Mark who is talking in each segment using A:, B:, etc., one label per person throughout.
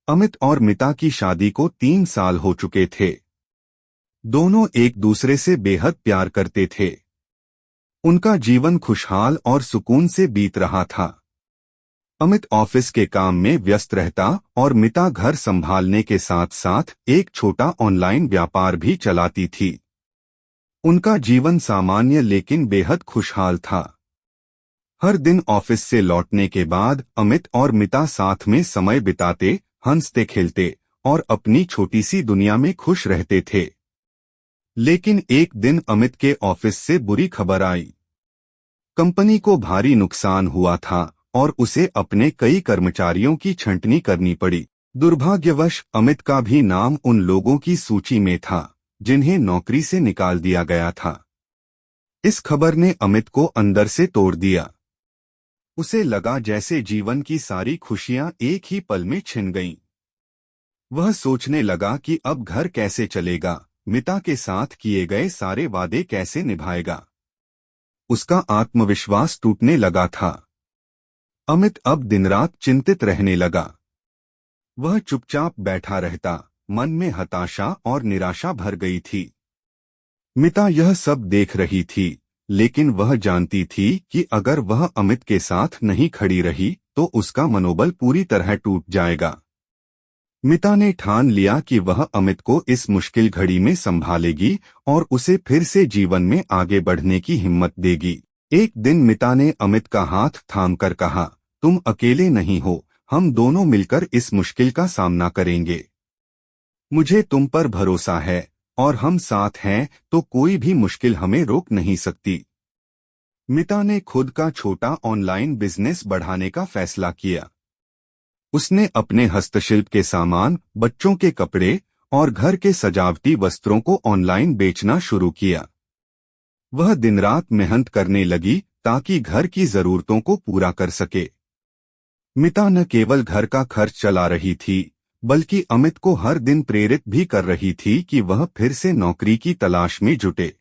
A: अमित और मिता की शादी को 3 साल हो चुके थे। दोनों एक दूसरे से बेहद प्यार करते थे। उनका जीवन खुशहाल और सुकून से बीत रहा था। अमित ऑफिस के काम में व्यस्त रहता और मिता घर संभालने के साथ साथ एक छोटा ऑनलाइन व्यापार भी चलाती थी। उनका जीवन सामान्य लेकिन बेहद खुशहाल था। हर दिन ऑफिस से लौटने के बाद अमित और मिता साथ में समय बिताते, हंसते खेलते और अपनी छोटी सी दुनिया में खुश रहते थे। लेकिन एक दिन अमित के ऑफिस से बुरी खबर आई। कंपनी को भारी नुकसान हुआ था और उसे अपने कई कर्मचारियों की छंटनी करनी पड़ी। दुर्भाग्यवश अमित का भी नाम उन लोगों की सूची में था जिन्हें नौकरी से निकाल दिया गया था। इस खबर ने अमित को अंदर से तोड़ दिया। उसे लगा जैसे जीवन की सारी खुशियां एक ही पल में छिन गईं। वह सोचने लगा कि अब घर कैसे चलेगा, मिता के साथ किए गए सारे वादे कैसे निभाएगा। उसका आत्मविश्वास टूटने लगा था। अमित अब दिन रात चिंतित रहने लगा। वह चुपचाप बैठा रहता, मन में हताशा और निराशा भर गई थी। मिता यह सब देख रही थी, लेकिन वह जानती थी कि अगर वह अमित के साथ नहीं खड़ी रही तो उसका मनोबल पूरी तरह टूट जाएगा। मिता ने ठान लिया कि वह अमित को इस मुश्किल घड़ी में संभालेगी और उसे फिर से जीवन में आगे बढ़ने की हिम्मत देगी। एक दिन मिता ने अमित का हाथ थामकर कहा, तुम अकेले नहीं हो, हम दोनों मिलकर इस मुश्किल का सामना करेंगे। मुझे तुम पर भरोसा है और हम साथ हैं तो कोई भी मुश्किल हमें रोक नहीं सकती। मिता ने खुद का छोटा ऑनलाइन बिजनेस बढ़ाने का फैसला किया। उसने अपने हस्तशिल्प के सामान, बच्चों के कपड़े और घर के सजावटी वस्त्रों को ऑनलाइन बेचना शुरू किया। वह दिन रात मेहनत करने लगी ताकि घर की जरूरतों को पूरा कर सके। मिता न केवल घर का खर्च चला रही थी, बल्कि अमित को हर दिन प्रेरित भी कर रही थी कि वह फिर से नौकरी की तलाश में जुटे।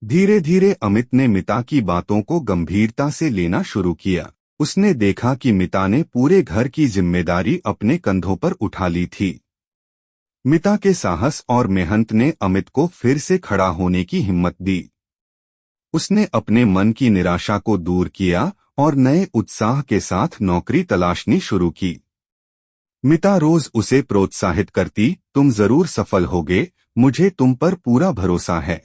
A: धीरे धीरे अमित ने मिता की बातों को गंभीरता से लेना शुरू किया। उसने देखा कि मिता ने पूरे घर की जिम्मेदारी अपने कंधों पर उठा ली थी। मिता के साहस और मेहनत ने अमित को फिर से खड़ा होने की हिम्मत दी। उसने अपने मन की निराशा को दूर किया और नए उत्साह के साथ नौकरी तलाशनी शुरू की। मिता रोज उसे प्रोत्साहित करती, तुम जरूर सफल होगे, मुझे तुम पर पूरा भरोसा है।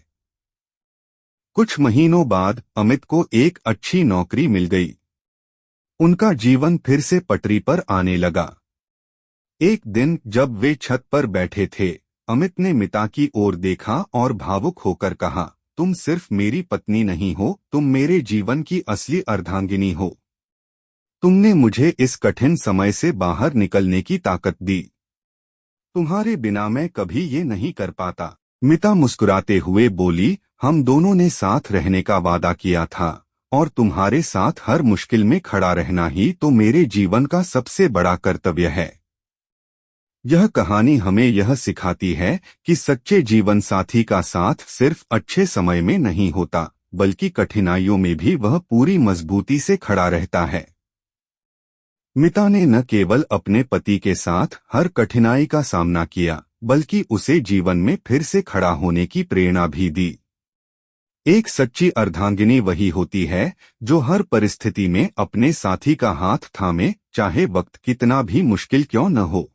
A: कुछ महीनों बाद अमित को एक अच्छी नौकरी मिल गई। उनका जीवन फिर से पटरी पर आने लगा। एक दिन जब वे छत पर बैठे थे, अमित ने मिता की ओर देखा और भावुक होकर कहा, तुम सिर्फ मेरी पत्नी नहीं हो, तुम मेरे जीवन की असली अर्धांगिनी हो। तुमने मुझे इस कठिन समय से बाहर निकलने की ताकत दी। तुम्हारे बिना मैं कभी ये नहीं कर पाता। मिता मुस्कुराते हुए बोली, हम दोनों ने साथ रहने का वादा किया था और तुम्हारे साथ हर मुश्किल में खड़ा रहना ही तो मेरे जीवन का सबसे बड़ा कर्तव्य है। यह कहानी हमें यह सिखाती है कि सच्चे जीवन साथी का साथ सिर्फ अच्छे समय में नहीं होता, बल्कि कठिनाइयों में भी वह पूरी मजबूती से खड़ा रहता है। मिता ने न केवल अपने पति के साथ हर कठिनाई का सामना किया, बल्कि उसे जीवन में फिर से खड़ा होने की प्रेरणा भी दी। एक सच्ची अर्धांगिनी वही होती है जो हर परिस्थिति में अपने साथी का हाथ थामे, चाहे वक्त कितना भी मुश्किल क्यों न हो।